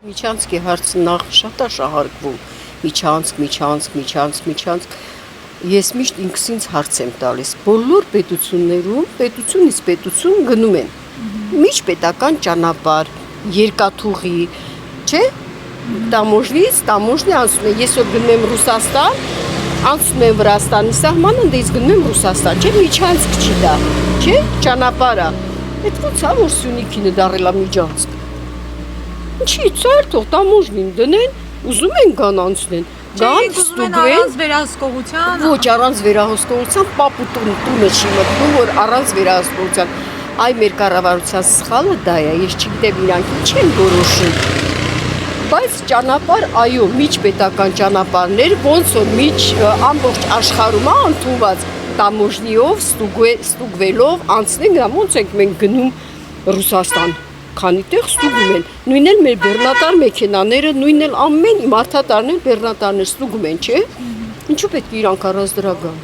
Միջանցքի հարցը նախ շատ է շահարկվում, միջանցք, ես միշտ ինքս ինձ հարց եմ տալիս, բոլոր պետություններում, պետությունից պետություն գնում են, միջպետական ճանապարհ, երկաթուղի, չէ, տամոժնից, տամոժնի անցնում են, ես որ գնում եմ Ռուսաստան, անցնում եմ Վրաստանի սահմանը, դե ես գնում եմ Ռուսաստան, չէ, միջանցք չի դա, չէ, ճանապարհ է, այդ ո՞նց է, որ Սյունիքինը դառել է միջանցք։ Ինչի՞ ծեր թող տամոժնին դնեն, ուզում են գան անցնեն, գան ստուգեն առանց վերահսկողության։ Ոչ, առանց վերահսկողության պապու տունը չի մտնում, որ առանց վերահսկողության։ Այ մեր կառավարության սխալը դա է, ես չգիտեմ իրանք ինչ են որոշում։ Բայց ճանապարհ, այո, միջպետական ճանապարհներ, ոնց որ ամբողջ աշխարհում է ընդունված տամոժնիով, ստուգվելով անցնենք, ոնց ենք մենք գնում Ռուսաստան։ Քանի տեղ ստուգում են, նույնն էլ մեր բեռնատար մեքենաները, նույնն էլ ամեն մարդատարներ բեռնատարներ ստուգում են, չէ՞։ Ինչու պետք է իրանք առանց դրա գան։